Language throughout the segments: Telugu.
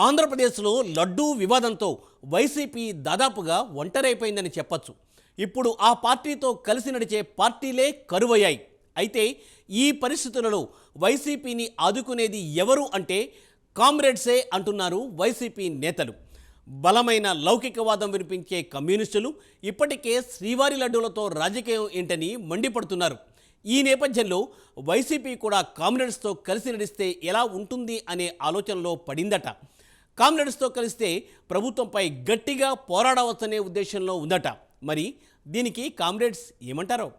ఆంధ్రప్రదేశ్లో లడ్డూ వివాదంతో వైసీపీ దాదాపుగా ఒంటరైపోయిందని చెప్పొచ్చు. ఇప్పుడు ఆ పార్టీతో కలిసి నడిచే పార్టీలే కరువయ్యాయి. అయితే ఈ పరిస్థితులలో వైసీపీని ఆదుకునేది ఎవరు అంటే కామ్రేడ్సే అంటున్నారు వైసీపీ నేతలు. బలమైన లౌకికవాదం వినిపించే కమ్యూనిస్టులు ఇప్పటికే శ్రీవారి లడ్డూలతో రాజకీయం ఏంటని మండిపడుతున్నారు. ఈ నేపథ్యంలో వైసీపీ కూడా కామ్రేడ్స్తో కలిసి నడిస్తే ఎలా ఉంటుంది అనే ఆలోచనలో పడిందట. కామ్రేడ్స్తో కలిస్తే ప్రభుత్వంపై గట్టిగా పోరాడవచ్చనే ఉద్దేశంలో ఉందట. మరి దీనికి కామ్రేడ్స్ ఏమంటారో?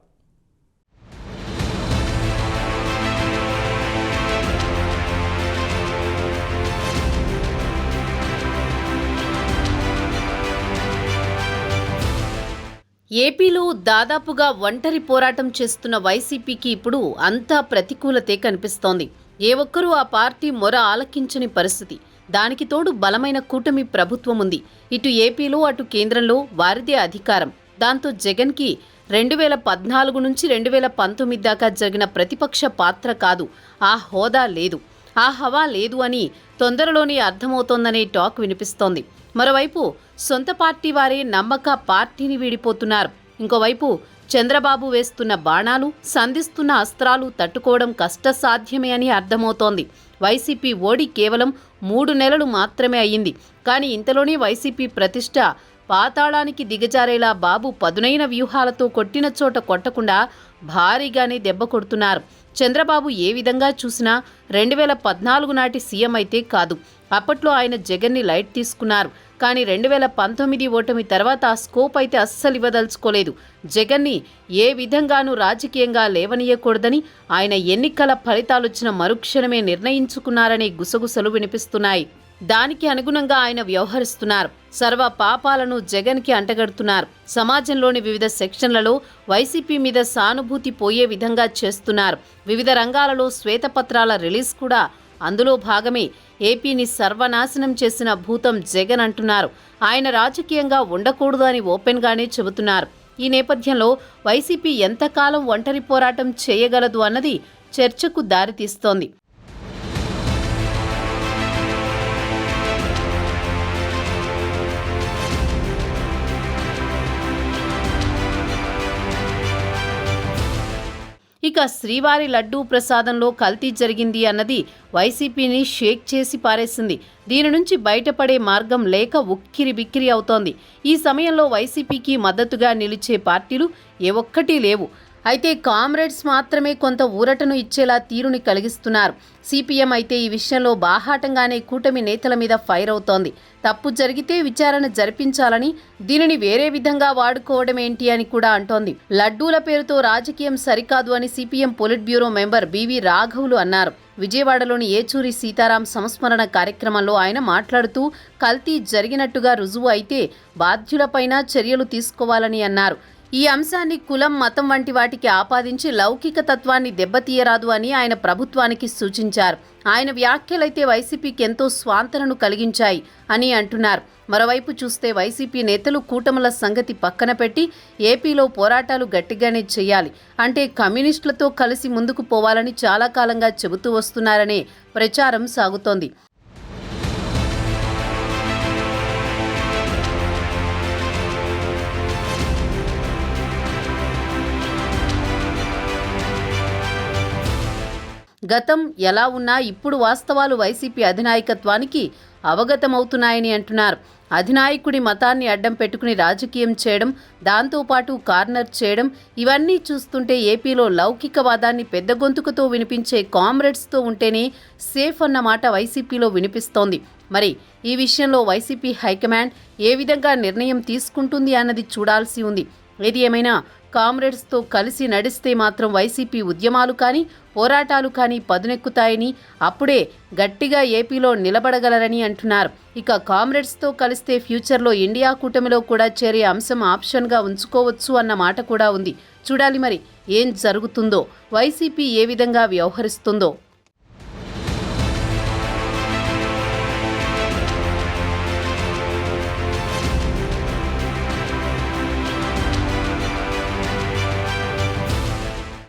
ఏపీలో దాదాపుగా ఒంటరి పోరాటం చేస్తున్న వైసీపీకి ఇప్పుడు అంతా ప్రతికూలతే కనిపిస్తోంది. ఏ ఒక్కరూ ఆ పార్టీ మొర ఆలకించని పరిస్థితి. దానికి తోడు బలమైన కూటమి ప్రభుత్వం ఉంది. ఇటు ఏపీలో అటు కేంద్రంలో వారిదే అధికారం. దాంతో జగన్కి 2014 నుంచి 2019 దాకా జరిగిన ప్రతిపక్ష పాత్ర కాదు, ఆ హోదా లేదు, ఆ హవా లేదు అని తొందరలోనే అర్థమవుతోందనే టాక్ వినిపిస్తోంది. మరోవైపు సొంత పార్టీ వారే నమ్మక పార్టీని వీడిపోతున్నారు. ఇంకోవైపు చంద్రబాబు వేస్తున్న బాణాలు, సంధిస్తున్న అస్త్రాలు తట్టుకోవడం కష్టసాధ్యమే అని అర్థమవుతోంది. వైసీపీ ఓడి కేవలం 3 నెలలు మాత్రమే అయ్యింది. కానీ ఇంతలోనే వైసీపీ ప్రతిష్ట పాతాళానికి దిగజారేలా బాబు పదునైన వ్యూహాలతో కొట్టిన చోట కొట్టకుండా భారీగానే దెబ్బ కొడుతున్నారు. చంద్రబాబు ఏ విధంగా చూసినా 2014 నాటి సీఎం అయితే కాదు. అప్పట్లో ఆయన జగన్ని లైట్ తీసుకున్నారు. కానీ 2019 ఓటమి తర్వాత ఆ స్కోప్ అయితే అస్సలు ఇవ్వదలుచుకోలేదు. జగన్ని ఏ విధంగానూ రాజకీయంగా లేవనీయకూడదని ఆయన ఎన్నికల ఫలితాలొచ్చిన మరుక్షణమే నిర్ణయించుకున్నారనే గుసగుసలు వినిపిస్తున్నాయి. దానికి అనుగుణంగా ఆయన వ్యవహరిస్తున్నారు. సర్వ పాపాలను జగన్కి అంటగడుతున్నారు. సమాజంలోని వివిధ సెక్షన్లలో వైసీపీ మీద సానుభూతి పోయే విధంగా చేస్తున్నారు. వివిధ రంగాలలో శ్వేతపత్రాల రిలీజ్ కూడా అందులో భాగమే. ఏపీని సర్వనాశనం చేసిన భూతం జగన్ అంటున్నారు. ఆయన రాజకీయంగా ఉండకూడదు అని ఓపెన్గానే చెబుతున్నారు. ఈ నేపథ్యంలో వైసీపీ ఎంతకాలం ఒంటరి పోరాటం చేయగలదు అన్నది చర్చకు దారితీస్తోంది. ఇక శ్రీవారి లడ్డూ ప్రసాదంలో కల్తీ జరిగింది అన్నది వైసీపీని షేక్ చేసి పారేసింది. దీని నుంచి బయటపడే మార్గం లేక ఉక్కిరి బిక్కిరి అవుతోంది. ఈ సమయంలో వైసీపీకి మద్దతుగా నిలిచే పార్టీలు ఏ ఒక్కటీ లేవు. అయితే కామ్రేడ్స్ మాత్రమే కొంత ఊరటను ఇచ్చేలా తీరుని కలిగిస్తున్నారు. సిపిఎం అయితే ఈ విషయంలో బాహాటంగానే కూటమి నేతల మీద ఫైర్ అవుతోంది. తప్పు జరిగితే విచారణ జరిపించాలని, దీనిని వేరే విధంగా వాడుకోవడం ఏంటి అని కూడా అంటోంది. లడ్డూల పేరుతో రాజకీయం సరికాదు అని CPM polit bureau member BV రాఘవులు అన్నారు. విజయవాడలోని ఏచూరి సీతారాం సంస్మరణ కార్యక్రమంలో ఆయన మాట్లాడుతూ కల్తీ జరిగినట్టుగా రుజువు అయితే బాధ్యులపైన చర్యలు తీసుకోవాలని అన్నారు. ఈ అంశాన్ని కులం, మతం వంటి వాటికి ఆపాదించి లౌకిక తత్వాన్ని దెబ్బతీయరాదు అని ఆయన ప్రభుత్వానికి సూచించారు. ఆయన వ్యాఖ్యలైతే వైసీపీకి ఎంతో స్వాంతనను కలిగించాయి అని అంటున్నారు. మరోవైపు చూస్తే వైసీపీ నేతలు కూటముల సంగతి పక్కన పెట్టి ఏపీలో పోరాటాలు గట్టిగానే చేయాలి, అంటే కమ్యూనిస్టులతో కలిసి ముందుకు పోవాలని చాలా కాలంగా చెబుతూ వస్తున్నారనే ప్రచారం సాగుతోంది. గతం ఎలా ఉన్నా ఇప్పుడు వాస్తవాలు వైసీపీ అధినాయకత్వానికి అవగతమవుతున్నాయని అంటున్నారు. అధినాయకుడి మతాన్ని అడ్డం పెట్టుకుని రాజకీయం చేయడం, దాంతోపాటు కార్నర్ చేయడం, ఇవన్నీ చూస్తుంటే ఏపీలో లౌకికవాదాన్ని పెద్ద గొంతుకతో వినిపించే కామ్రేడ్స్తో ఉంటేనే సేఫ్ అన్నమాట వైసీపీలో వినిపిస్తోంది. మరి ఈ విషయంలో వైసీపీ హైకమాండ్ ఏ విధంగా నిర్ణయం తీసుకుంటుంది అన్నది చూడాల్సి ఉంది. ఏది ఏమైనా కామ్రేడ్స్తో కలిసి నడిస్తే మాత్రం వైసీపీ ఉద్యమాలు కానీ పోరాటాలు కానీ పదునెక్కుతాయని, అప్పుడే గట్టిగా ఏపీలో నిలబడగలరని అంటున్నారు. ఇక కామ్రేడ్స్తో కలిస్తే ఫ్యూచర్లో ఇండియా కూటమిలో కూడా చేరే అంశం ఆప్షన్గా ఉంచుకోవచ్చు అన్న మాట కూడా ఉంది. చూడాలి మరి ఏం జరుగుతుందో, వైసీపీ ఏ విధంగా వ్యవహరిస్తుందో.